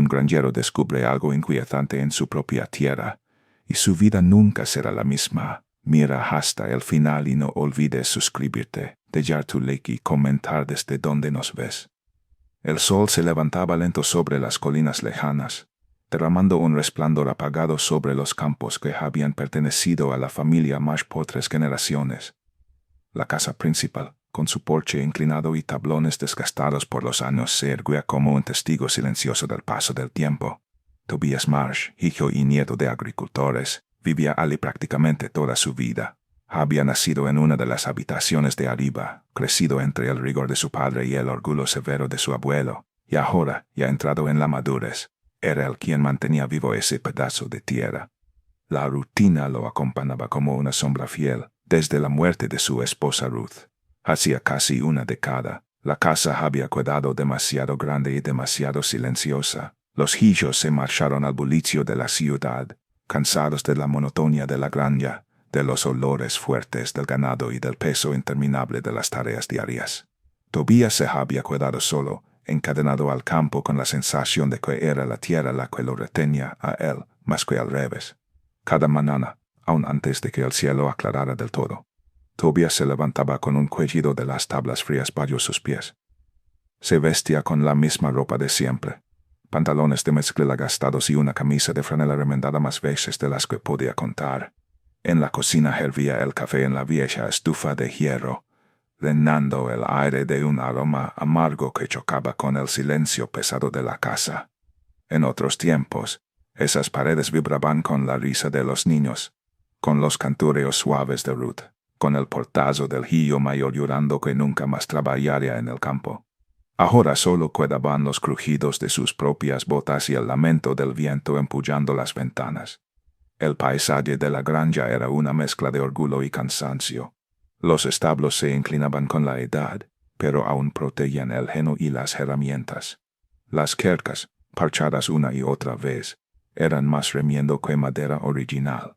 granjero descubre algo inquietante en su propia tierra, y su vida nunca será la misma. Mira hasta el final y no olvides suscribirte, dejar tu like y comentar desde donde nos ves. El sol se levantaba lento sobre las colinas lejanas, derramando un resplandor apagado sobre los campos que habían pertenecido a la familia Marsh por 3 generaciones. La casa principal, con su porche inclinado y tablones desgastados por los años, se erguía como un testigo silencioso del paso del tiempo. Tobias Marsh, hijo y nieto de agricultores, vivía allí prácticamente toda su vida. Había nacido en una de las habitaciones de arriba, crecido entre el rigor de su padre y el orgullo severo de su abuelo, y ahora, ya entrado en la madurez, era él quien mantenía vivo ese pedazo de tierra. La rutina lo acompañaba como una sombra fiel, desde la muerte de su esposa Ruth. Hacía casi una década, la casa había quedado demasiado grande y demasiado silenciosa. Los hijos se marcharon al bullicio de la ciudad, cansados de la monotonía de la granja, de los olores fuertes del ganado y del peso interminable de las tareas diarias. Tobias se había quedado solo, encadenado al campo con la sensación de que era la tierra la que lo retenía a él, más que al revés. Cada mañana, aun antes de que el cielo aclarara del todo, Tobias se levantaba con un cuellido de las tablas frías bajo sus pies. Se vestía con la misma ropa de siempre, pantalones de mezclilla gastados y una camisa de franela remendada más veces de las que podía contar. En la cocina hervía el café en la vieja estufa de hierro, llenando el aire de un aroma amargo que chocaba con el silencio pesado de la casa. En otros tiempos, esas paredes vibraban con la risa de los niños, con los cantureos suaves de Ruth, con el portazo del hijo mayor llorando que nunca más trabajaría en el campo. Ahora solo quedaban los crujidos de sus propias botas y el lamento del viento empuñando las ventanas. El paisaje de la granja era una mezcla de orgullo y cansancio. Los establos se inclinaban con la edad, pero aún protegían el heno y las herramientas. Las cercas, parchadas una y otra vez, eran más remiendo que madera original.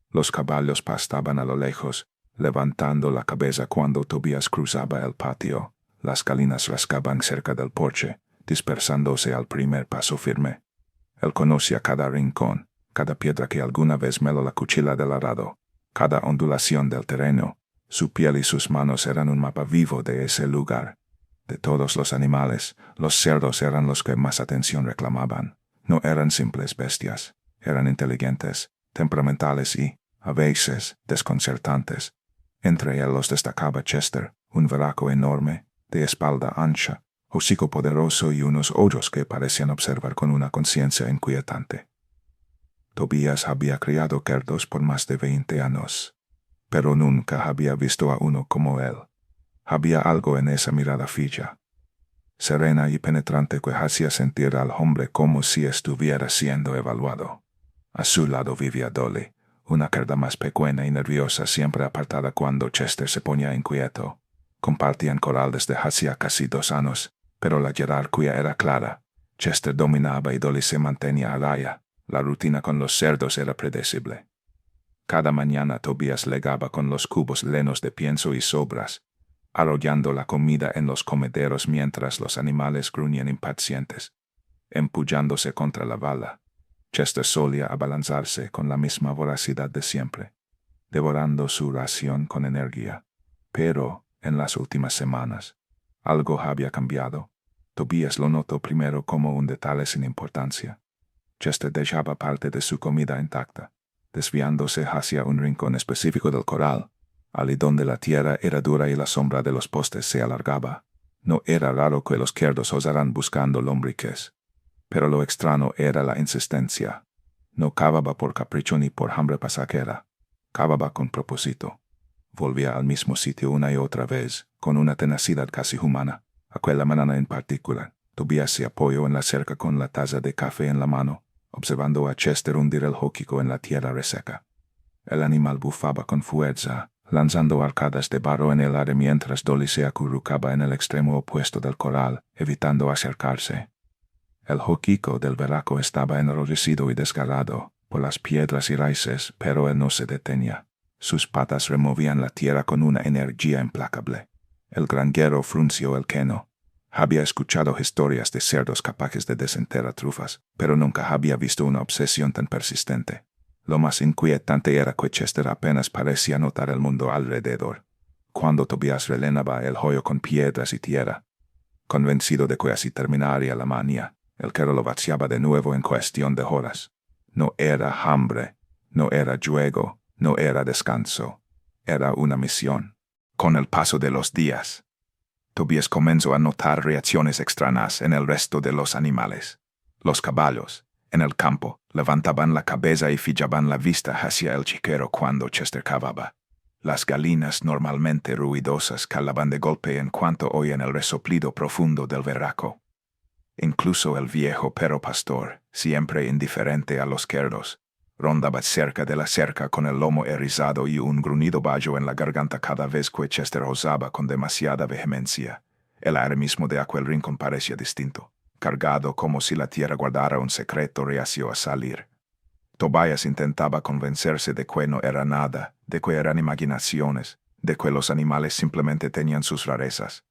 Los caballos pastaban a lo lejos, levantando la cabeza cuando Tobias cruzaba el patio. Las galinas rascaban cerca del porche, dispersándose al primer paso firme. Él conocía cada rincón, cada piedra que alguna vez meló la cuchilla del arado, cada ondulación del terreno. Su piel y sus manos eran un mapa vivo de ese lugar. De todos los animales, los cerdos eran los que más atención reclamaban. No eran simples bestias, eran inteligentes, temperamentales y, a veces, desconcertantes. Entre ellos destacaba Chester, un veraco enorme, de espalda ancha, hocico poderoso y unos ojos que parecían observar con una conciencia inquietante. Tobias había criado cerdos por más de 20 años, pero nunca había visto a uno como él. Había algo en esa mirada fija, serena y penetrante, que hacía sentir al hombre como si estuviera siendo evaluado. A su lado vivía Dolly, una cerda más pequeña y nerviosa, siempre apartada cuando Chester se ponía inquieto. Compartían corral desde hacía casi 2 años, pero la jerarquía era clara. Chester dominaba y Dolly se mantenía a raya. La rutina con los cerdos era predecible. Cada mañana Tobias legaba con los cubos llenos de pienso y sobras, arrollando la comida en los comederos mientras los animales gruñían impacientes, empujándose contra la bala. Chester solía abalanzarse con la misma voracidad de siempre, devorando su ración con energía. Pero, en las últimas semanas, algo había cambiado. Tobias lo notó primero como un detalle sin importancia. Chester dejaba parte de su comida intacta, desviándose hacia un rincón específico del corral, allí donde la tierra era dura y la sombra de los postes se alargaba. No era raro que los cerdos osaran buscando lombrices, pero lo extraño era la insistencia. No cavaba por capricho ni por hambre pasajera, cavaba con propósito. Volvía al mismo sitio una y otra vez, con una tenacidad casi humana. Aquella mañana en particular, Tobias se apoyó en la cerca con la taza de café en la mano, observando a Chester hundir el hocico en la tierra reseca. El animal bufaba con fuerza, lanzando arcadas de barro en el aire mientras Dolly se acurrucaba en el extremo opuesto del corral, evitando acercarse. El hocico del veraco estaba enrojecido y desgarrado por las piedras y raíces, pero él no se detenía. Sus patas removían la tierra con una energía implacable. El granjero frunció el ceño. Había escuchado historias de cerdos capaces de desenterrar trufas, pero nunca había visto una obsesión tan persistente. Lo más inquietante era que Chester apenas parecía notar el mundo alrededor, cuando Tobias rellenaba el hoyo con piedras y tierra. Convencido de que así terminaría la manía, el carro lo vaciaba de nuevo en cuestión de horas. No era hambre, no era juego, no era descanso. Era una misión. Con el paso de los días, Tobias comenzó a notar reacciones extrañas en el resto de los animales. Los caballos, en el campo, levantaban la cabeza y fijaban la vista hacia el chiquero cuando Chester cavaba. Las galinas, normalmente ruidosas, calaban de golpe en cuanto oían el resoplido profundo del berraco. Incluso el viejo perro pastor, siempre indiferente a los cerdos, rondaba cerca de la cerca con el lomo erizado y un gruñido bajo en la garganta cada vez que Chester osaba con demasiada vehemencia. El aire mismo de aquel rincón parecía distinto, cargado como si la tierra guardara un secreto reacio a salir. Tobias intentaba convencerse de que no era nada, de que eran imaginaciones, de que los animales simplemente tenían sus rarezas.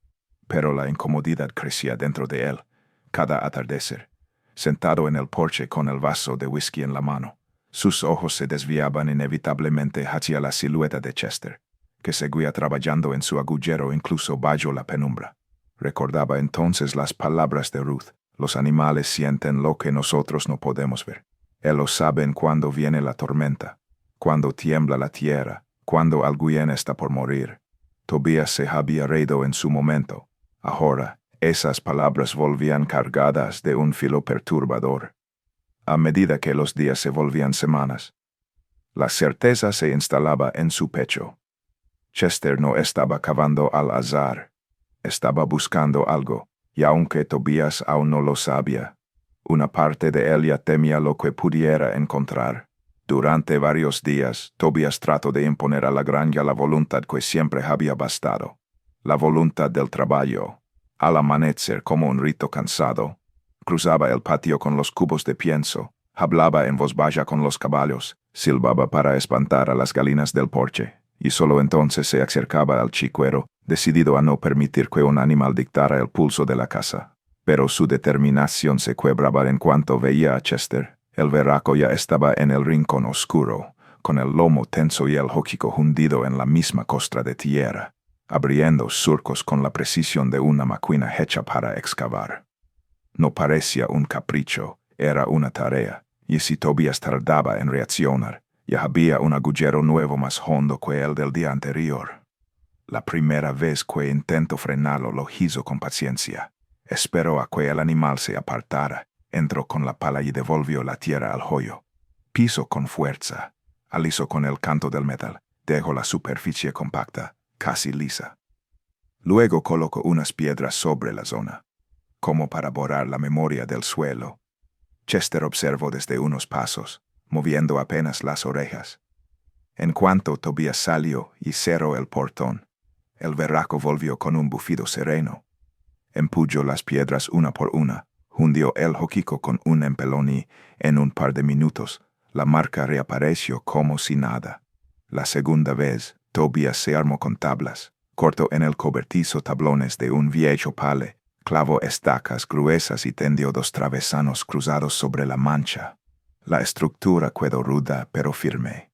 Pero la incomodidad crecía dentro de él, cada atardecer, sentado en el porche con el vaso de whisky en la mano. Sus ojos se desviaban inevitablemente hacia la silueta de Chester, que seguía trabajando en su agullero incluso bajo la penumbra. Recordaba entonces las palabras de Ruth: los animales sienten lo que nosotros no podemos ver. Ellos saben cuando viene la tormenta, cuando tiembla la tierra, cuando alguien está por morir. Tobias se había reído en su momento. Ahora, esas palabras volvían cargadas de un filo perturbador. A medida que los días se volvían semanas, la certeza se instalaba en su pecho. Chester no estaba cavando al azar. Estaba buscando algo, y aunque Tobias aún no lo sabía, una parte de él ya temía lo que pudiera encontrar. Durante varios días, Tobias trató de imponer a la granja la voluntad que siempre había bastado. La voluntad del trabajo. Al amanecer, como un rito cansado, cruzaba el patio con los cubos de pienso, hablaba en voz baja con los caballos, silbaba para espantar a las galinas del porche, y solo entonces se acercaba al chicuero, decidido a no permitir que un animal dictara el pulso de la casa. Pero su determinación se quebraba en cuanto veía a Chester. El berraco ya estaba en el rincón oscuro, con el lomo tenso y el hocico hundido en la misma costra de tierra, abriendo surcos con la precisión de una máquina hecha para excavar. No parecía un capricho, era una tarea, y si Tobias tardaba en reaccionar, ya había un agullero nuevo más hondo que el del día anterior. La primera vez que intentó frenarlo lo hizo con paciencia. Esperó a que el animal se apartara, entró con la pala y devolvió la tierra al hoyo. Pisó con fuerza, alisó con el canto del metal, dejó la superficie compacta, casi lisa. Luego colocó unas piedras sobre la zona, como para borrar la memoria del suelo. Chester observó desde unos pasos, moviendo apenas las orejas. En cuanto Tobias salió y cerró el portón, el berraco volvió con un bufido sereno. Empulló las piedras una por una, hundió el hocico con un empelón y, en un par de minutos, la marca reapareció como si nada. La segunda vez, Tobias se armó con tablas, cortó en el cobertizo tablones de un viejo pale, clavó estacas gruesas y tendió 2 travesanos cruzados sobre la mancha. La estructura quedó ruda pero firme.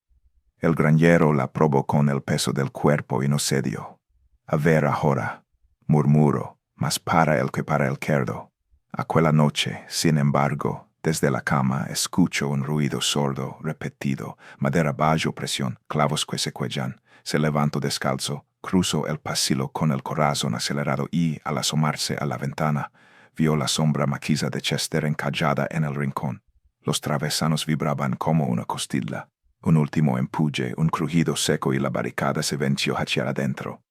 El granjero la probó con el peso del cuerpo y no cedió. A ver ahora, murmuró, más para él que para el cerdo. Aquella noche, sin embargo, desde la cama escucho un ruido sordo, repetido, madera bajo presión, clavos que se cuellan. Se levantó descalzo, cruzó el pasillo con el corazón acelerado y, al asomarse a la ventana, vio la sombra maquiza de Chester encallada en el rincón. Los travesanos vibraban como una costilla. Un último empuje, un crujido seco y la barricada se venció hacia adentro.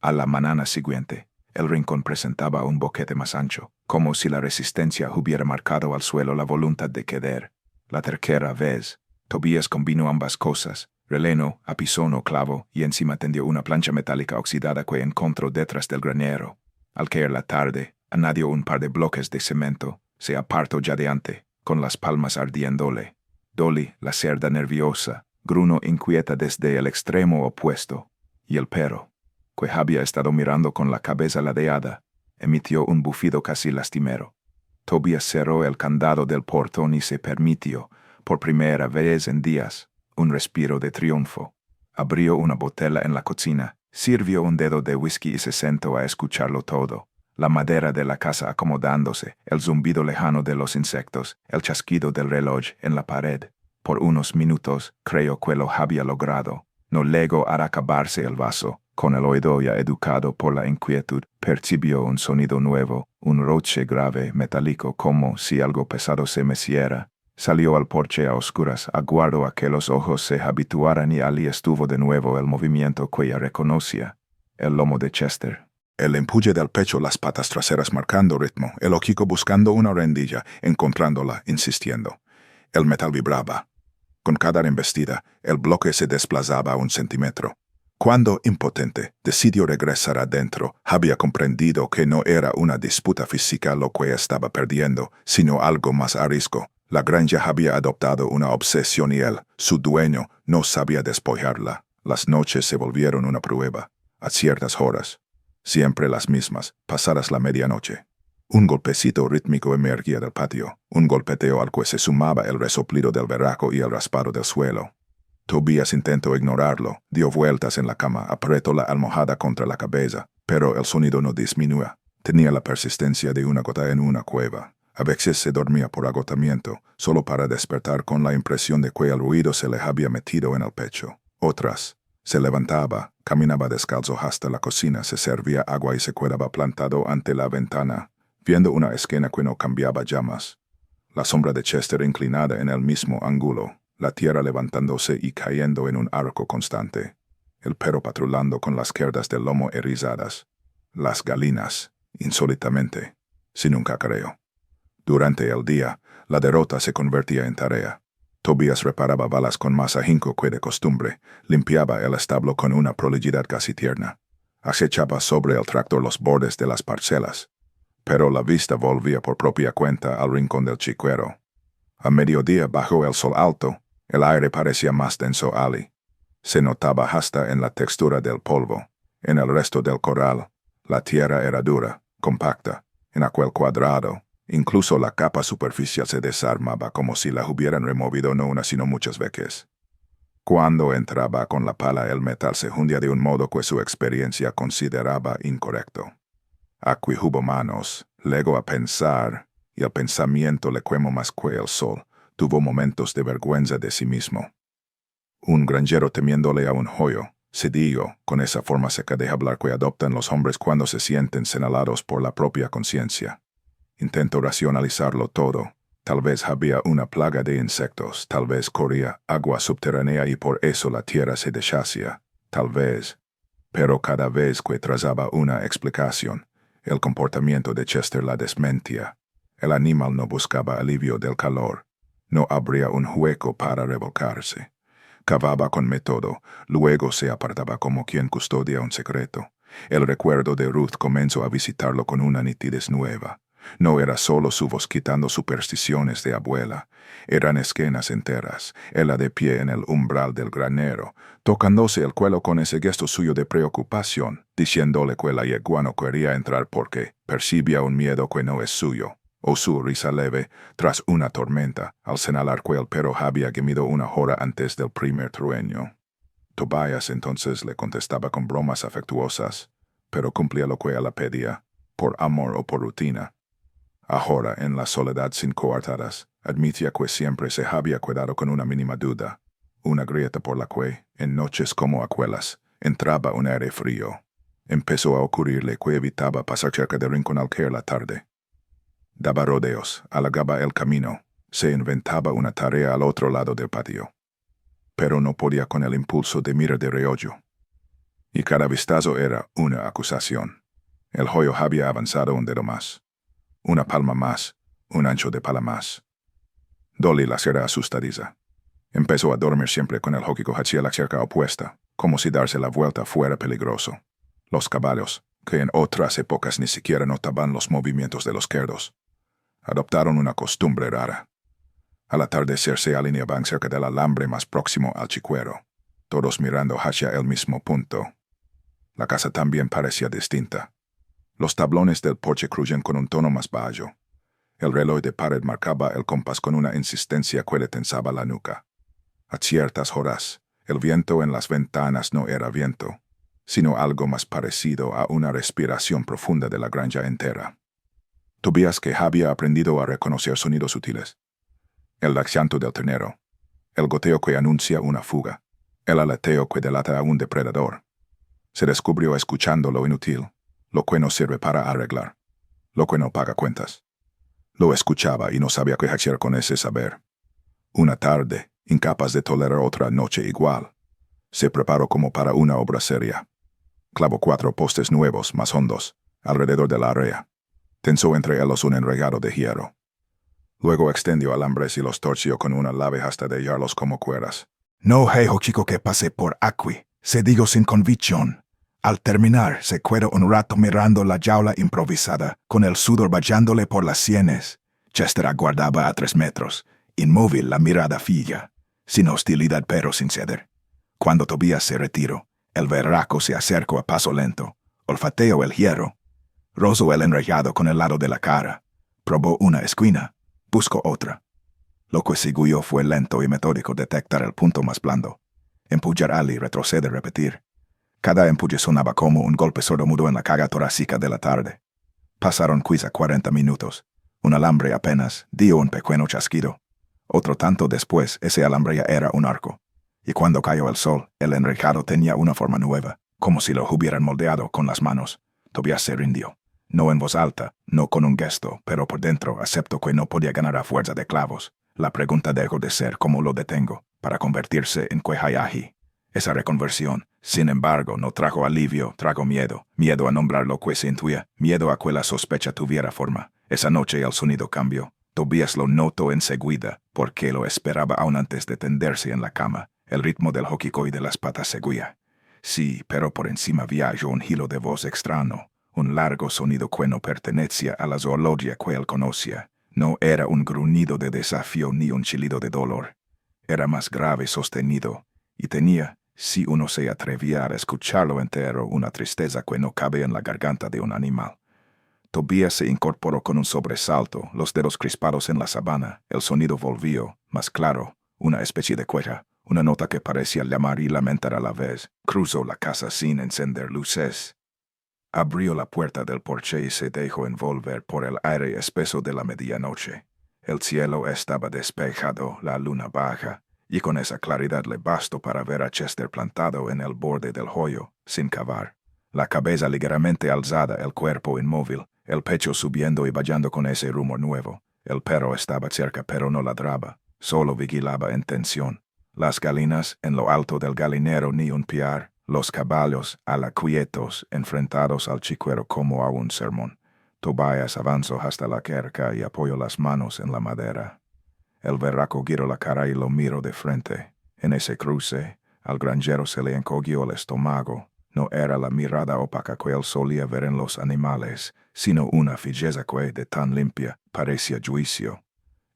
A la mañana siguiente, el rincón presentaba un boquete más ancho, como si la resistencia hubiera marcado al suelo la voluntad de quedar. La tercera vez, Tobias combinó ambas cosas, releno, apisón o clavo, y encima tendió una plancha metálica oxidada que encontró detrás del granero. Al caer la tarde, añadió un par de bloques de cemento, se apartó jadeante, con las palmas ardiéndole. Dolly, la cerda nerviosa, gruñó inquieta desde el extremo opuesto, y el perro, que había estado mirando con la cabeza ladeada, Emitió un bufido casi lastimero. Tobias cerró el candado del portón y se permitió, por primera vez en días, un respiro de triunfo. Abrió una botella en la cocina, sirvió un dedo de whisky y se sentó a escucharlo todo. La madera de la casa acomodándose, el zumbido lejano de los insectos, el chasquido del reloj en la pared. Por unos minutos creyó que lo había logrado. No llegó a acabarse el vaso. Con el oído ya educado por la inquietud, percibió un sonido nuevo, un roche grave, metálico, como si algo pesado se meciera. Salió al porche a oscuras, aguardó a que los ojos se habituaran y allí estuvo de nuevo el movimiento que ya reconocía, el lomo de Chester. El empuje del pecho, las patas traseras marcando ritmo, el hocico buscando una rendilla, encontrándola, insistiendo. El metal vibraba. Con cada embestida, el bloque se desplazaba 1 centímetro. Cuando, impotente, decidió regresar adentro, había comprendido que no era una disputa física lo que estaba perdiendo, sino algo más a riesgo. La granja había adoptado una obsesión y él, su dueño, no sabía despojarla. Las noches se volvieron una prueba, a ciertas horas. Siempre las mismas, pasadas la medianoche. Un golpecito rítmico emergía del patio, un golpeteo al que se sumaba el resoplido del berraco y el raspado del suelo. Tobias intentó ignorarlo, dio vueltas en la cama, apretó la almohada contra la cabeza, pero el sonido no disminuía. Tenía la persistencia de una gota en una cueva. A veces se dormía por agotamiento, solo para despertar con la impresión de que el ruido se le había metido en el pecho. Otras, se levantaba, caminaba descalzo hasta la cocina, se servía agua y se quedaba plantado ante la ventana, viendo una esquina que no cambiaba ya más. La sombra de Chester inclinada en el mismo ángulo, la tierra levantándose y cayendo en un arco constante, el perro patrullando con las cerdas del lomo erizadas, las galinas, insólitamente, sin un cacareo. Durante el día, la derrota se convertía en tarea. Tobias reparaba balas con más ahínco que de costumbre, limpiaba el establo con una prolijidad casi tierna, acechaba sobre el tractor los bordes de las parcelas, pero la vista volvía por propia cuenta al rincón del chiquero. A mediodía, bajo el sol alto, el aire parecía más denso allí. Se notaba hasta en la textura del polvo. En el resto del corral, la tierra era dura, compacta. En aquel cuadrado, incluso la capa superficial se desarmaba como si la hubieran removido no una sino muchas veces. Cuando entraba con la pala el metal se hundía de un modo que su experiencia consideraba incorrecto. Aquí hubo manos, llegó a pensar, y el pensamiento le quemó más que el sol. Tuvo momentos de vergüenza de sí mismo. Un granjero temiéndole a un joyo, cedillo, con esa forma seca de hablar que adoptan los hombres cuando se sienten señalados por la propia conciencia. Intentó racionalizarlo todo. Tal vez había una plaga de insectos, tal vez corría agua subterránea y por eso la tierra se deshacía, tal vez. Pero cada vez que trazaba una explicación, el comportamiento de Chester la desmentía. El animal no buscaba alivio del calor. No abría un hueco para revolcarse. Cavaba con método, luego se apartaba como quien custodia un secreto. El recuerdo de Ruth comenzó a visitarlo con una nitidez nueva. No era solo su voz quitando supersticiones de abuela. Eran escenas enteras, ella de pie en el umbral del granero, tocándose el cuello con ese gesto suyo de preocupación, diciéndole que la yegua no quería entrar porque percibía un miedo que no es suyo. O su risa leve, tras una tormenta, al señalar que el perro había gemido una hora antes del primer trueño. Tobias entonces le contestaba con bromas afectuosas, pero cumplía lo que ella pedía, por amor o por rutina. Ahora, en la soledad sin coartadas, admitía que siempre se había cuidado con una mínima duda, una grieta por la que, en noches como aquellas, entraba un aire frío. Empezó a ocurrirle que evitaba pasar cerca del rincón al caer la tarde. Daba rodeos, alargaba el camino, se inventaba una tarea al otro lado del patio. Pero no podía con el impulso de mirar de reojo. Y cada vistazo era una acusación. El joyo había avanzado un dedo más. Una palma más, un ancho de pala más. Dolly la era asustadiza. Empezó a dormir siempre con el hocico hacia la cerca opuesta, como si darse la vuelta fuera peligroso. Los caballos, que en otras épocas ni siquiera notaban los movimientos de los cerdos, adoptaron una costumbre rara. Al atardecer se alineaban cerca del alambre más próximo al chiquero, todos mirando hacia el mismo punto. La casa también parecía distinta. Los tablones del porche crujían con un tono más bajo. El reloj de pared marcaba el compás con una insistencia que le tensaba la nuca. A ciertas horas, el viento en las ventanas no era viento, sino algo más parecido a una respiración profunda de la granja entera. Tobías que había aprendido a reconocer sonidos sutiles. El llanto del ternero, el goteo que anuncia una fuga, el aleteo que delata a un depredador. Se descubrió escuchando lo inútil, lo que no sirve para arreglar, lo que no paga cuentas. Lo escuchaba y no sabía qué hacer con ese saber. Una tarde, incapaz de tolerar otra noche igual, se preparó como para una obra seria. Clavó 4 postes nuevos, más hondos, alrededor de la área. Tensó entre ellos un enrejado de hierro. Luego extendió alambres y los torció con una lave hasta dellarlos como cuerdas. No dejo chico que pase por aquí, se digo sin convicción. Al terminar, se quedó un rato mirando la jaula improvisada, con el sudor bajándole por las sienes. Chester aguardaba a 3 metros, inmóvil, la mirada fija, sin hostilidad pero sin ceder. Cuando Tobías se retiró, el berraco se acercó a paso lento, olfateó el hierro, rozó el enrejado con el lado de la cara, probó una esquina, buscó otra. Lo que siguió fue lento y metódico detectar el punto más blando. Empujar y retroceder, repetir. Cada empuje sonaba como un golpe sordomudo en la caja torácica de la tarde. Pasaron quizá 40 minutos. Un alambre apenas dio un pequeño chasquido. Otro tanto después, ese alambre ya era un arco. Y cuando cayó el sol, el enrejado tenía una forma nueva, como si lo hubieran moldeado con las manos. Tobías se rindió. No en voz alta, no con un gesto, pero por dentro aceptó que no podía ganar a fuerza de clavos. La pregunta dejó de ser cómo lo detengo, para convertirse en Kwehayahi. Esa reconversión, sin embargo, no trajo alivio, trajo miedo. Miedo a nombrar lo que se intuía, miedo a que la sospecha tuviera forma. Esa noche el sonido cambió. Tobías lo notó enseguida, porque lo esperaba aún antes de tenderse en la cama. El ritmo del joquico y de las patas seguía. Sí, pero por encima viajó un hilo de voz extraño, un largo sonido que no pertenecía a la zoología que él conocía. No era un gruñido de desafío ni un chillido de dolor. Era más grave, sostenido, y tenía, si uno se atrevía a escucharlo entero, una tristeza que no cabe en la garganta de un animal. Tobías se incorporó con un sobresalto, los dedos crispados en la sabana. El sonido volvió, más claro, una especie de queja, una nota que parecía llamar y lamentar a la vez. Cruzó la casa sin encender luces. Abrió la puerta del porche y se dejó envolver por el aire espeso de la medianoche. El cielo estaba despejado, la luna baja, y con esa claridad le bastó para ver a Chester plantado en el borde del hoyo, sin cavar. La cabeza ligeramente alzada, el cuerpo inmóvil, el pecho subiendo y vallando con ese rumor nuevo. El perro estaba cerca pero no ladraba, solo vigilaba en tensión. Las galinas en lo alto del galinero ni un piar, los caballos quietos, enfrentados al chicuero como a un sermón. Tobías avanzó hasta la cerca y apoyó las manos en la madera. El berraco giró la cara y lo miró de frente. En ese cruce, al granjero se le encogió el estómago. No era la mirada opaca que él solía ver en los animales, sino una fijeza que, de tan limpia, parecía juicio.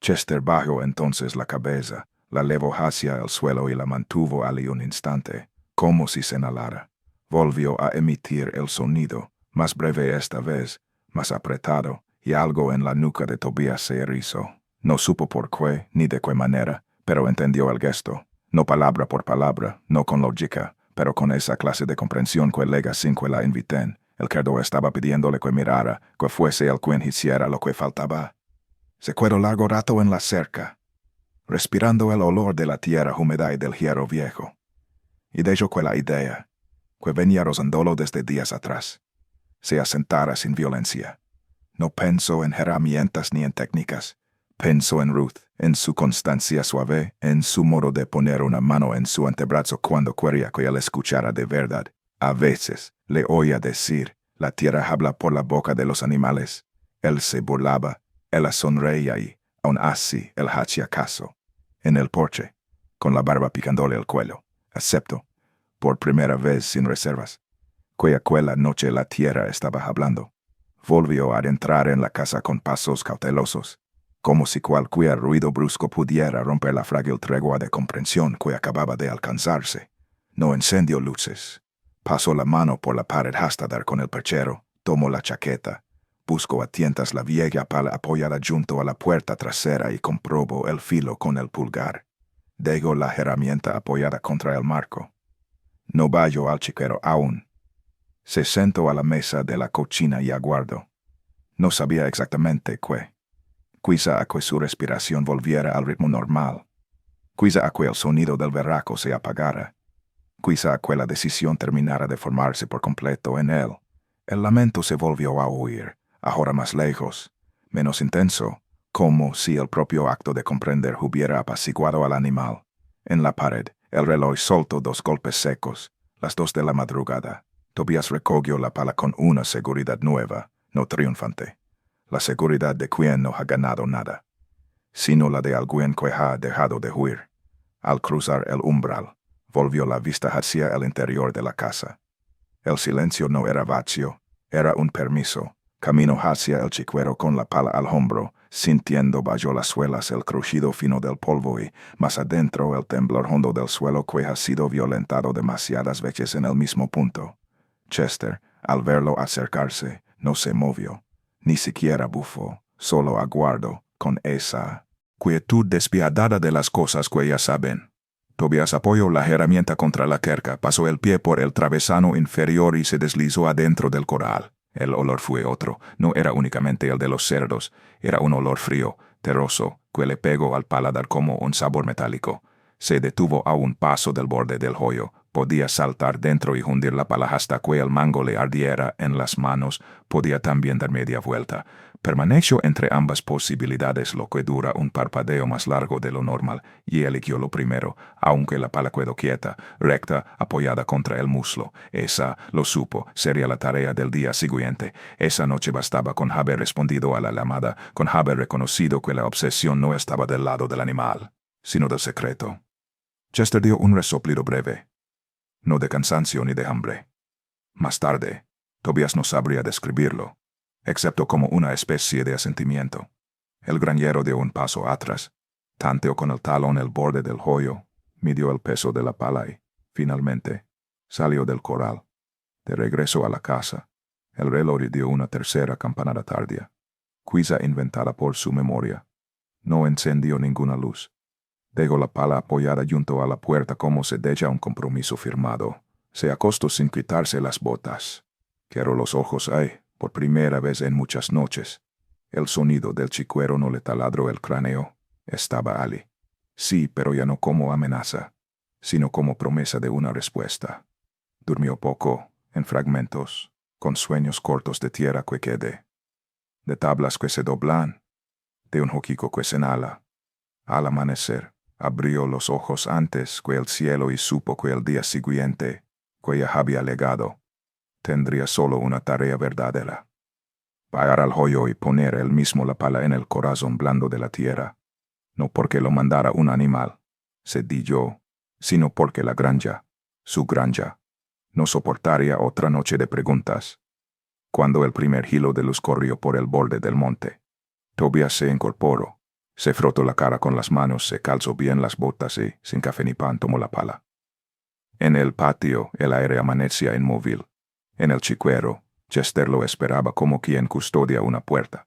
Chester bajó entonces la cabeza, la levó hacia el suelo y la mantuvo allí un instante, como si señalara. Volvió a emitir el sonido, más breve esta vez, más apretado, y algo en la nuca de Tobías se erizó. No supo por qué, ni de qué manera, pero entendió el gesto. No palabra por palabra, no con lógica, pero con esa clase de comprensión que lega sin que la inviten. El cerdo estaba pidiéndole que mirara, que fuese el quien hiciera lo que faltaba. Se quedó largo rato en la cerca, respirando el olor de la tierra húmeda y del hierro viejo. Y dejó que la idea, que venía rozándolo desde días atrás, se asentara sin violencia. No pensó en herramientas ni en técnicas. Pensó en Ruth, en su constancia suave, en su modo de poner una mano en su antebrazo cuando quería que él escuchara de verdad. A veces le oía decir, la tierra habla por la boca de los animales. Él se burlaba, ella sonreía y, aun así, él hacía caso. En el porche, con la barba picándole el cuello, aceptó, por primera vez sin reservas, que aquella noche la tierra estaba hablando. Volvió a entrar en la casa con pasos cautelosos, como si cualquier ruido brusco pudiera romper la frágil tregua de comprensión que acababa de alcanzarse. No encendió luces. Pasó la mano por la pared hasta dar con el perchero, Tomo la chaqueta. Busco a tientas la vieja pala apoyada junto a la puerta trasera y comprobo el filo con el pulgar. Dejo la herramienta apoyada contra el marco. No vayo al chiquero aún. Se sento a la mesa de la cocina y aguardo. No sabía exactamente qué. Quizá a que su respiración volviera al ritmo normal. Quizá a que el sonido del berraco se apagara. Quizá a que la decisión terminara de formarse por completo en él. El lamento se volvió a oír, ahora más lejos, menos intenso, como si el propio acto de comprender hubiera apaciguado al animal. En la pared, el reloj soltó 2 golpes secos, las 2 de la madrugada. Tobias recogió la pala con una seguridad nueva, no triunfante. La seguridad de quien no ha ganado nada, sino la de alguien que ha dejado de huir. Al cruzar el umbral, volvió la vista hacia el interior de la casa. El silencio no era vacío, era un permiso. Camino hacia el chiquero con la pala al hombro, sintiendo bajo las suelas el crujido fino del polvo y, más adentro, el temblor hondo del suelo que ha sido violentado demasiadas veces en el mismo punto. Chester, al verlo acercarse, no se movió, ni siquiera bufó, solo aguardó, con esa quietud despiadada de las cosas que ya saben. Tobias apoyó la herramienta contra la cerca, pasó el pie por el travesano inferior y se deslizó adentro del corral. El olor fue otro, no era únicamente el de los cerdos, era un olor frío, terroso, que le pegó al paladar como un sabor metálico. Se detuvo a un paso del borde del hoyo, podía saltar dentro y hundir la pala hasta que el mango le ardiera en las manos, podía también dar media vuelta. Permaneció entre ambas posibilidades lo que dura un parpadeo más largo de lo normal, y eligió lo primero, aunque la pala quedó quieta, recta, apoyada contra el muslo. Esa, lo supo, sería la tarea del día siguiente. Esa noche bastaba con haber respondido a la llamada, con haber reconocido que la obsesión no estaba del lado del animal, sino del secreto. Chester dio un resoplido breve, no de cansancio ni de hambre. Más tarde, Tobias no sabría describirlo, excepto como una especie de asentimiento. El granjero dio un paso atrás, tanteó con el talón el borde del hoyo, midió el peso de la pala y, finalmente, salió del corral. De regreso a la casa, el reloj dio una tercera campanada tardía, quizá inventada por su memoria. No encendió ninguna luz. Dejó la pala apoyada junto a la puerta como se deja un compromiso firmado. Se acostó sin quitarse las botas. Cerró los ojos ahí, por primera vez en muchas noches. El sonido del chiquero no le taladró el cráneo. Estaba allí. Sí, pero ya no como amenaza, sino como promesa de una respuesta. Durmió poco, en fragmentos, con sueños cortos de tierra que quede, de tablas que se doblan, de un joquico que se enala. Al amanecer, abrió los ojos antes que el cielo y supo que el día siguiente, que ya había legado, tendría solo una tarea verdadera. Pagar al hoyo y poner él mismo la pala en el corazón blando de la tierra, no porque lo mandara un animal, se di yo, sino porque la granja, su granja, no soportaría otra noche de preguntas. Cuando el primer hilo de luz corrió por el borde del monte, Tobias se incorporó. Se frotó la cara con las manos, se calzó bien las botas y, sin café ni pan, tomó la pala. En el patio, el aire amanecía inmóvil. En el chiquero, Chester lo esperaba como quien custodia una puerta.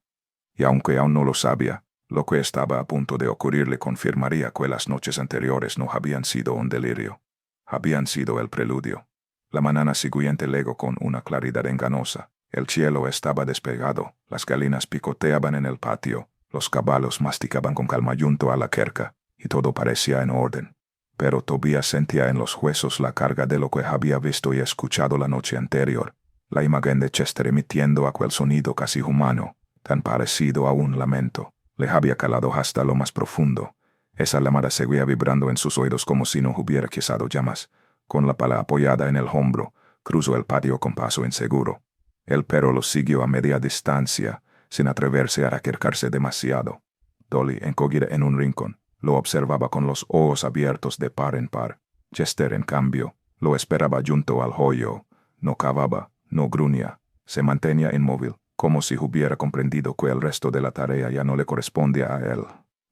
Y aunque aún no lo sabía, lo que estaba a punto de ocurrirle confirmaría que las noches anteriores no habían sido un delirio. Habían sido el preludio. La mañana siguiente llegó con una claridad engañosa. El cielo estaba despegado, las galinas picoteaban en el patio, los caballos masticaban con calma junto a la cerca, y todo parecía en orden. Pero Tobias sentía en los huesos la carga de lo que había visto y escuchado la noche anterior, la imagen de Chester emitiendo aquel sonido casi humano, tan parecido a un lamento, le había calado hasta lo más profundo. Esa llamada seguía vibrando en sus oídos como si no hubiera cesado jamás. Con la pala apoyada en el hombro, cruzó el patio con paso inseguro. El perro lo siguió a media distancia, sin atreverse a acercarse demasiado. Dolly, encogida en un rincón, lo observaba con los ojos abiertos de par en par. Chester, en cambio, lo esperaba junto al hoyo. No cavaba, no gruñía, se mantenía inmóvil, como si hubiera comprendido que el resto de la tarea ya no le correspondía a él.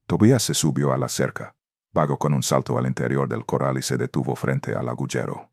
Tobias se subió a la cerca, vagó con un salto al interior del corral y se detuvo frente al agullero.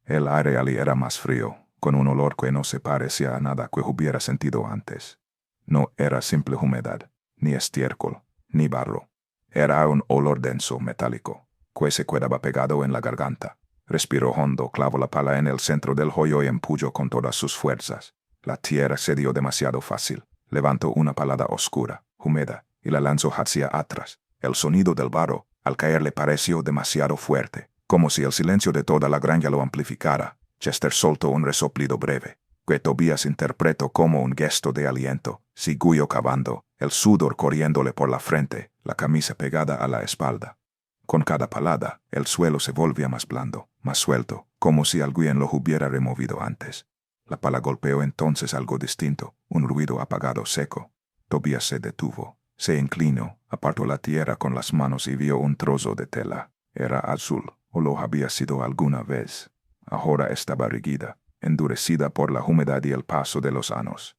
El aire allí era más frío, con un olor que no se parecía a nada que hubiera sentido antes. No era simple humedad, ni estiércol, ni barro. Era un olor denso, metálico, que se quedaba pegado en la garganta. Respiró hondo, clavó la pala en el centro del hoyo y empujó con todas sus fuerzas. La tierra se dio demasiado fácil. Levantó una palada oscura, húmeda, y la lanzó hacia atrás. El sonido del barro, al caer, le pareció demasiado fuerte, como si el silencio de toda la granja lo amplificara. Chester soltó un resoplido breve, que Tobias interpretó como un gesto de aliento. Siguió cavando, el sudor corriéndole por la frente, la camisa pegada a la espalda. Con cada palada, el suelo se volvía más blando, más suelto, como si alguien lo hubiera removido antes. La pala golpeó entonces algo distinto, un ruido apagado seco. Tobias se detuvo, se inclinó, apartó la tierra con las manos y vio un trozo de tela. Era azul, o lo había sido alguna vez. Ahora estaba rígida, endurecida por la humedad y el paso de los años.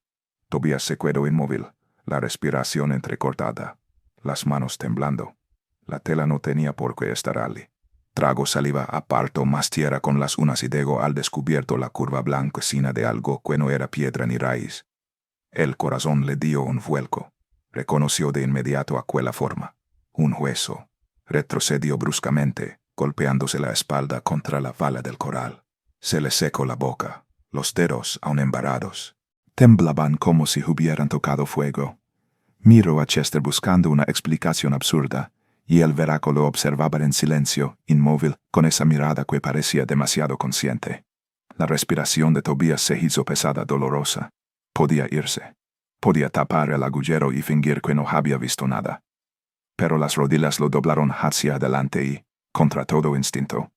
Tobias se quedó inmóvil, la respiración entrecortada, las manos temblando. La tela no tenía por qué estar allí. Tragó saliva, apartó más tierra con las uñas y dejó al descubierto la curva blanquecina de algo que no era piedra ni raíz. El corazón le dio un vuelco. Reconoció de inmediato aquella forma. Un hueso. Retrocedió bruscamente, golpeándose la espalda contra la valla del corral. Se le secó la boca. Los dedos, aún embarados, temblaban como si hubieran tocado fuego. Miró a Chester buscando una explicación absurda, y el veraco lo observaba en silencio, inmóvil, con esa mirada que parecía demasiado consciente. La respiración de Tobias se hizo pesada, dolorosa. Podía irse. Podía tapar el agujero y fingir que no había visto nada. Pero las rodillas lo doblaron hacia adelante y, contra todo instinto,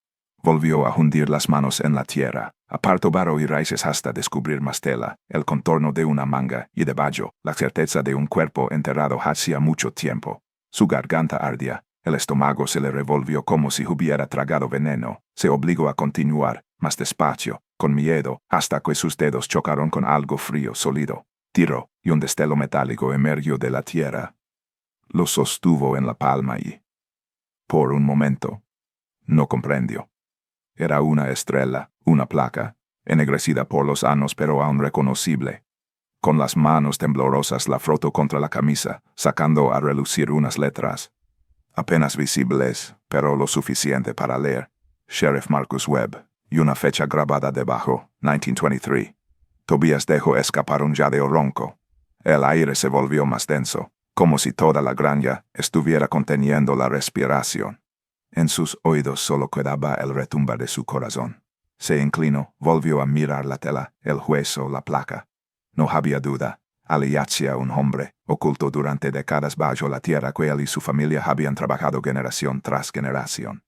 volvió a hundir las manos en la tierra, apartó barro y raíces hasta descubrir más tela, el contorno de una manga y debajo, la certeza de un cuerpo enterrado hacía mucho tiempo. Su garganta ardía, el estómago se le revolvió como si hubiera tragado veneno. Se obligó a continuar, más despacio, con miedo, hasta que sus dedos chocaron con algo frío, sólido. Tiró, y un destello metálico emergió de la tierra. Lo sostuvo en la palma y, por un momento, no comprendió. Era una estrella, una placa, ennegrecida por los años pero aún reconocible. Con las manos temblorosas la frotó contra la camisa, sacando a relucir unas letras. Apenas visibles, pero lo suficiente para leer. Sheriff Marcus Webb, y una fecha grabada debajo, 1923. Tobias dejó escapar un jadeo ronco. El aire se volvió más denso, como si toda la granja estuviera conteniendo la respiración. En sus oídos solo quedaba el retumbar de su corazón. Se inclinó, volvió a mirar la tela, el hueso, la placa. No había duda. Allí yacía un hombre, oculto durante décadas bajo la tierra que él y su familia habían trabajado generación tras generación.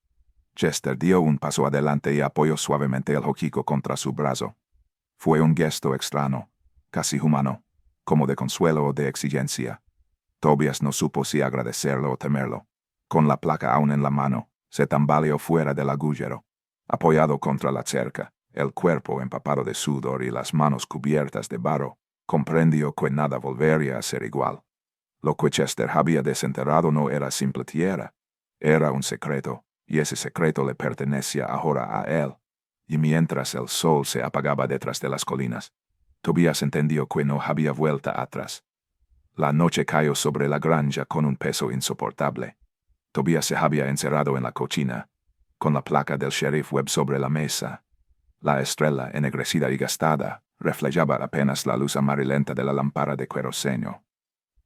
Chester dio un paso adelante y apoyó suavemente el hocico contra su brazo. Fue un gesto extraño, casi humano, como de consuelo o de exigencia. Tobias no supo si agradecerlo o temerlo. Con la placa aún en la mano, se tambaleó fuera del agujero. Apoyado contra la cerca, el cuerpo empapado de sudor y las manos cubiertas de barro, comprendió que nada volvería a ser igual. Lo que Chester había desenterrado no era simple tierra, era un secreto, y ese secreto le pertenecía ahora a él. Y mientras el sol se apagaba detrás de las colinas, Tobias entendió que no había vuelta atrás. La noche cayó sobre la granja con un peso insoportable. Tobias se había encerrado en la cocina, con la placa del sheriff Webb sobre la mesa. La estrella, ennegrecida y gastada, reflejaba apenas la luz amarillenta de la lámpara de queroseno.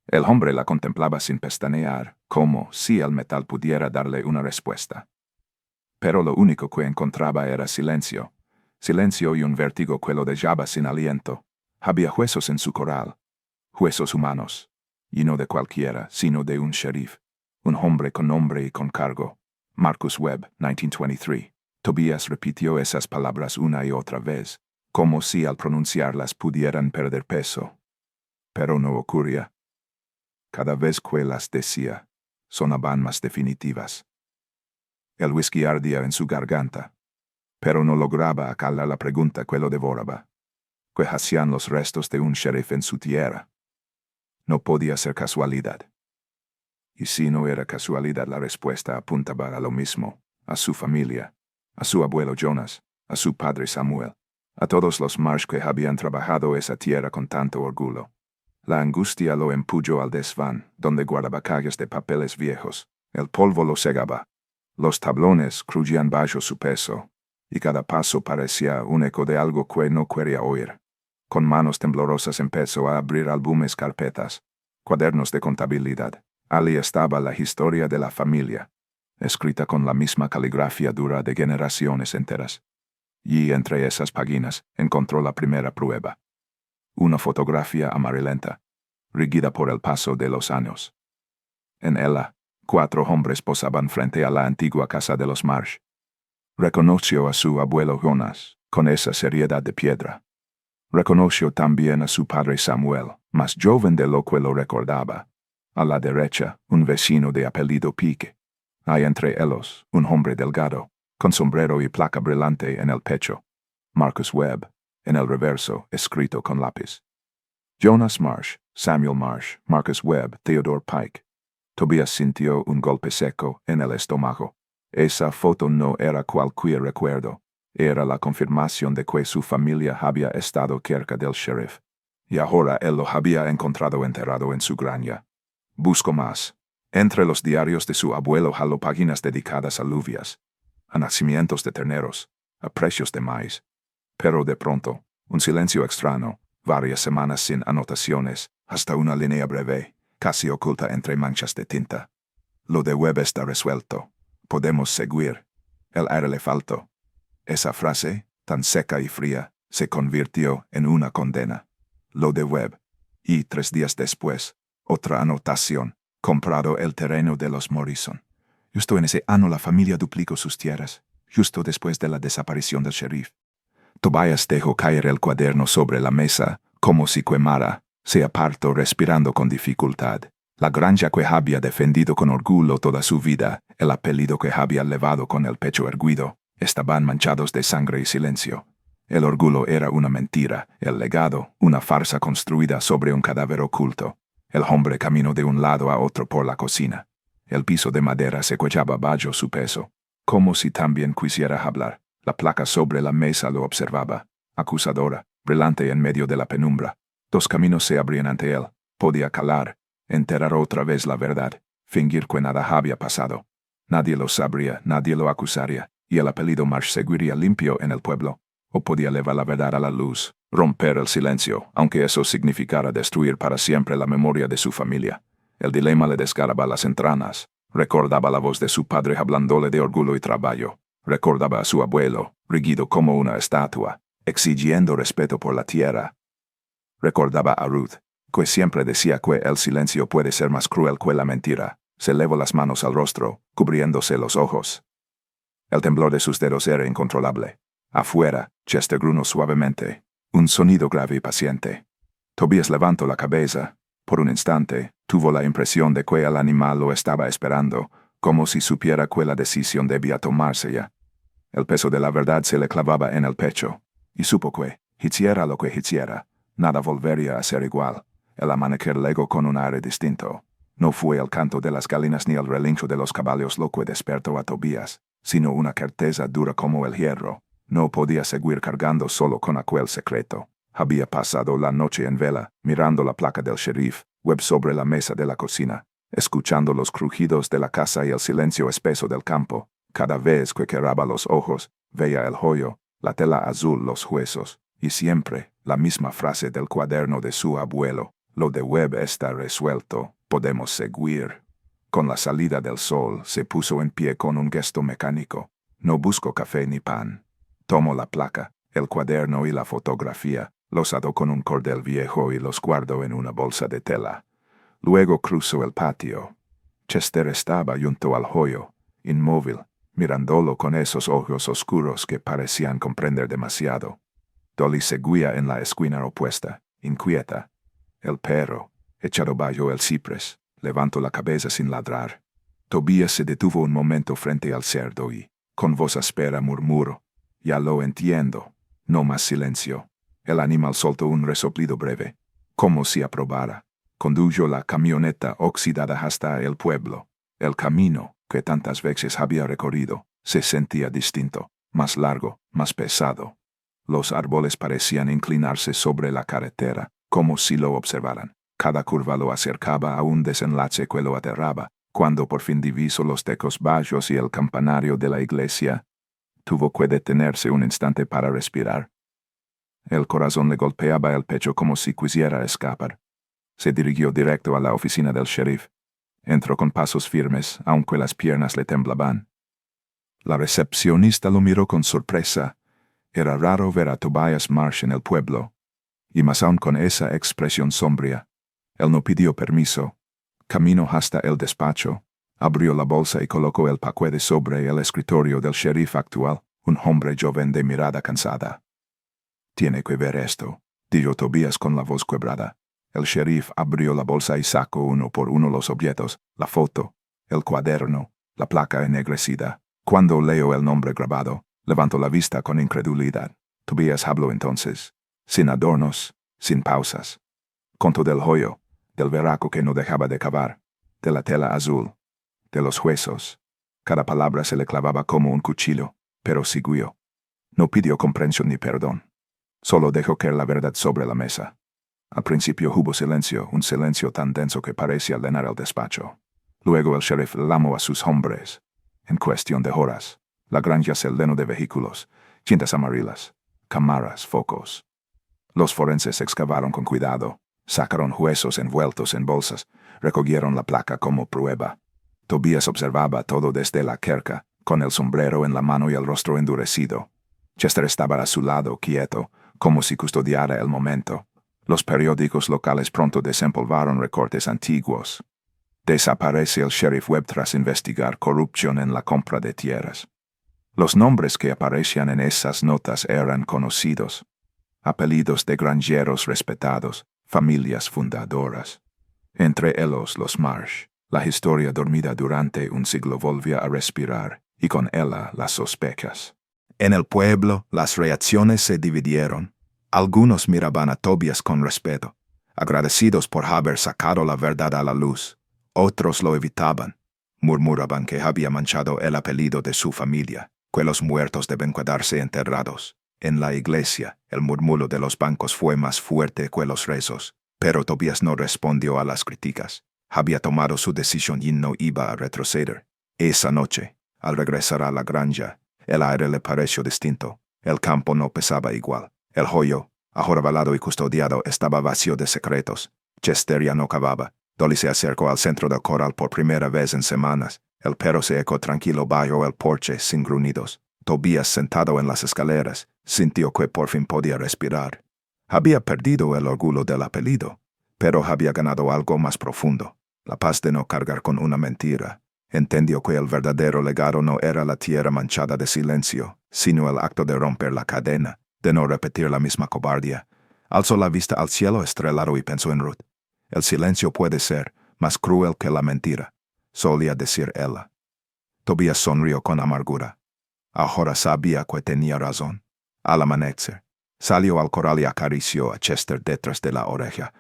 El hombre la contemplaba sin pestañear, como si el metal pudiera darle una respuesta. Pero lo único que encontraba era silencio. Silencio y un vértigo que lo dejaba sin aliento. Había huesos en su corral. Huesos humanos. Y no de cualquiera, sino de un sheriff. Un hombre con nombre y con cargo. Marcus Webb, 1923. Tobias repitió esas palabras una y otra vez, como si al pronunciarlas pudieran perder peso. Pero no ocurría. Cada vez que las decía, sonaban más definitivas. El whisky ardía en su garganta, pero no lograba acalar la pregunta que lo devoraba. ¿Qué hacían los restos de un sheriff en su tierra? No podía ser casualidad. Y si no era casualidad, la respuesta apuntaba a lo mismo, a su familia, a su abuelo Jonas, a su padre Samuel. A todos los Marsh que habían trabajado esa tierra con tanto orgullo. La angustia lo empujó al desván, donde guardaba cajas de papeles viejos. El polvo lo cegaba. Los tablones crujían bajo su peso, y cada paso parecía un eco de algo que no quería oír. Con manos temblorosas empezó a abrir álbumes, carpetas, cuadernos de contabilidad. Allí estaba la historia de la familia, escrita con la misma caligrafía dura de generaciones enteras. Y entre esas páginas encontró la primera prueba. Una fotografía amarillenta, rígida por el paso de los años. En ella, 4 hombres posaban frente a la antigua casa de los Marsh. Reconoció a su abuelo Jonas, con esa seriedad de piedra. Reconoció también a su padre Samuel, más joven de lo que lo recordaba. A la derecha, un vecino de apellido Pique. Hay entre ellos un hombre delgado, con sombrero y placa brillante en el pecho. Marcus Webb, en el reverso, escrito con lápiz. Jonas Marsh, Samuel Marsh, Marcus Webb, Theodore Pike. Tobias sintió un golpe seco en el estómago. Esa foto no era cualquier recuerdo. Era la confirmación de que su familia había estado cerca del sheriff. Y ahora él lo había encontrado enterrado en su granja. Buscó más. Entre los diarios de su abuelo jaló páginas dedicadas a alubias, a nacimientos de terneros, a precios de maíz. Pero de pronto, un silencio extraño, varias semanas sin anotaciones, hasta una línea breve, casi oculta entre manchas de tinta. Lo de Webb está resuelto. Podemos seguir. El aire le faltó. Esa frase, tan seca y fría, se convirtió en una condena. Lo de Webb. Y 3 días después, otra anotación. Comprado el terreno de los Morrison. Justo en ese año la familia duplicó sus tierras, justo después de la desaparición del sheriff. Tobias dejó caer el cuaderno sobre la mesa, como si quemara. Se apartó respirando con dificultad. La granja que había defendido con orgullo toda su vida, el apellido que había levado con el pecho erguido, estaban manchados de sangre y silencio. El orgullo era una mentira, el legado, una farsa construida sobre un cadáver oculto. El hombre caminó de un lado a otro por la cocina. El piso de madera se cuechaba bajo su peso, como si también quisiera hablar. La placa sobre la mesa lo observaba, acusadora, brillante en medio de la penumbra. 2 caminos se abrían ante él. Podía calar, enterar otra vez la verdad, fingir que nada había pasado. Nadie lo sabría, nadie lo acusaría, y el apellido Marsh seguiría limpio en el pueblo. O podía llevar la verdad a la luz, romper el silencio, aunque eso significara destruir para siempre la memoria de su familia. El dilema le desgarraba las entrañas. Recordaba la voz de su padre hablándole de orgullo y trabajo. Recordaba a su abuelo, rígido como una estatua, exigiendo respeto por la tierra. Recordaba a Ruth, que siempre decía que el silencio puede ser más cruel que la mentira. Se elevó las manos al rostro, cubriéndose los ojos. El temblor de sus dedos era incontrolable. Afuera, Chester gruñó suavemente, un sonido grave y paciente. Tobias levantó la cabeza. Por un instante, tuvo la impresión de que el animal lo estaba esperando, como si supiera que la decisión debía tomarse ya. El peso de la verdad se le clavaba en el pecho, y supo que, hiciera lo que hiciera, nada volvería a ser igual. El amanecer llegó con un aire distinto. No fue el canto de las gallinas ni el relincho de los caballos lo que despertó a Tobias, sino una certeza dura como el hierro. No podía seguir cargando solo con aquel secreto. Había pasado la noche en vela, mirando la placa del sheriff, Webb sobre la mesa de la cocina, escuchando los crujidos de la casa y el silencio espeso del campo. Cada vez que cerraba los ojos, veía el joyo, la tela azul, los huesos, y siempre la misma frase del cuaderno de su abuelo. Lo de Webb está resuelto, podemos seguir. Con la salida del sol, se puso en pie con un gesto mecánico. No busco café ni pan. Tomó la placa, el cuaderno y la fotografía, los ató con un cordel viejo y los guardó en una bolsa de tela. Luego cruzó el patio. Chester estaba junto al joyo, inmóvil, mirándolo con esos ojos oscuros que parecían comprender demasiado. Dolly seguía en la esquina opuesta, inquieta. El perro, echado bajo el ciprés, levantó la cabeza sin ladrar. Tobias se detuvo un momento frente al cerdo y, con voz áspera, murmuró: «Ya lo entiendo». No más silencio. El animal soltó un resoplido breve, como si aprobara. Condujo la camioneta oxidada hasta el pueblo. El camino, que tantas veces había recorrido, se sentía distinto, más largo, más pesado. Los árboles parecían inclinarse sobre la carretera, como si lo observaran. Cada curva lo acercaba a un desenlace que lo aterraba. Cuando por fin divisó los tecos bajos y el campanario de la iglesia, tuvo que detenerse un instante para respirar. El corazón le golpeaba el pecho como si quisiera escapar. Se dirigió directo a la oficina del sheriff. Entró con pasos firmes, aunque las piernas le temblaban. La recepcionista lo miró con sorpresa. Era raro ver a Tobias Marsh en el pueblo, y más aún con esa expresión sombría. Él no pidió permiso. Caminó hasta el despacho, abrió la bolsa y colocó el paquete sobre el escritorio del sheriff actual, un hombre joven de mirada cansada. «Tiene que ver esto», dijo Tobias con la voz quebrada. El sheriff abrió la bolsa y sacó uno por uno los objetos, la foto, el cuaderno, la placa ennegrecida. Cuando leyó el nombre grabado, levantó la vista con incredulidad. Tobias habló entonces, sin adornos, sin pausas. Contó del joyo, del verraco que no dejaba de cavar, de la tela azul, de los huesos. Cada palabra se le clavaba como un cuchillo, pero siguió. No pidió comprensión ni perdón. Solo dejó caer la verdad sobre la mesa. Al principio hubo silencio, un silencio tan denso que parecía llenar el despacho. Luego el sheriff llamó a sus hombres. En cuestión de horas, la granja se llenó de vehículos, cintas amarillas, cámaras, focos. Los forenses excavaron con cuidado, sacaron huesos envueltos en bolsas, recogieron la placa como prueba. Tobias observaba todo desde la cerca, con el sombrero en la mano y el rostro endurecido. Chester estaba a su lado, quieto, como si custodiara el momento. Los periódicos locales pronto desempolvaron recortes antiguos. Desaparece el sheriff Webb tras investigar corrupción en la compra de tierras. Los nombres que aparecían en esas notas eran conocidos. Apellidos de granjeros respetados, familias fundadoras. Entre ellos los Marsh. La historia dormida durante un siglo volvía a respirar, y con ella las sospechas. En el pueblo, las reacciones se dividieron. Algunos miraban a Tobias con respeto, agradecidos por haber sacado la verdad a la luz. Otros lo evitaban. Murmuraban que había manchado el apellido de su familia, que los muertos deben quedarse enterrados. En la iglesia, el murmullo de los bancos fue más fuerte que los rezos, pero Tobias no respondió a las críticas. Había tomado su decisión y no iba a retroceder. Esa noche, al regresar a la granja, el aire le pareció distinto. El campo no pesaba igual. El joyo, ajorvalado y custodiado, estaba vacío de secretos. Chester ya no cavaba. Dolly se acercó al centro del corral por primera vez en semanas. El perro se echó tranquilo bajo el porche sin gruñidos. Tobias, sentado en las escaleras, sintió que por fin podía respirar. Había perdido el orgullo del apellido, pero había ganado algo más profundo, la paz de no cargar con una mentira. Entendió que el verdadero legado no era la tierra manchada de silencio, sino el acto de romper la cadena, de no repetir la misma cobardía. Alzó la vista al cielo estrellado y pensó en Ruth. El silencio puede ser más cruel que la mentira, solía decir ella. Tobias sonrió con amargura. Ahora sabía que tenía razón. Al amanecer, salió al corral y acarició a Chester detrás de la oreja.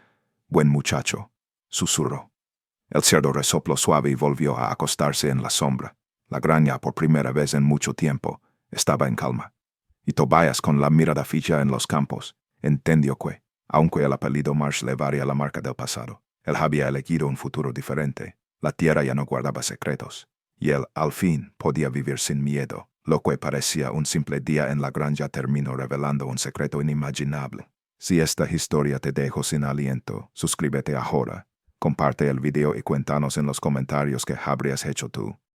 «Buen muchacho», susurró. El cerdo resopló suave y volvió a acostarse en la sombra. La granja, por primera vez en mucho tiempo, estaba en calma. Y Tobias, con la mirada fija en los campos, entendió que, aunque el apellido Marsh llevaría la marca del pasado, él había elegido un futuro diferente. La tierra ya no guardaba secretos, y él, al fin, podía vivir sin miedo. Lo que parecía un simple día en la granja terminó revelando un secreto inimaginable. Si esta historia te dejó sin aliento, suscríbete ahora. Comparte el video y cuéntanos en los comentarios qué habrías hecho tú.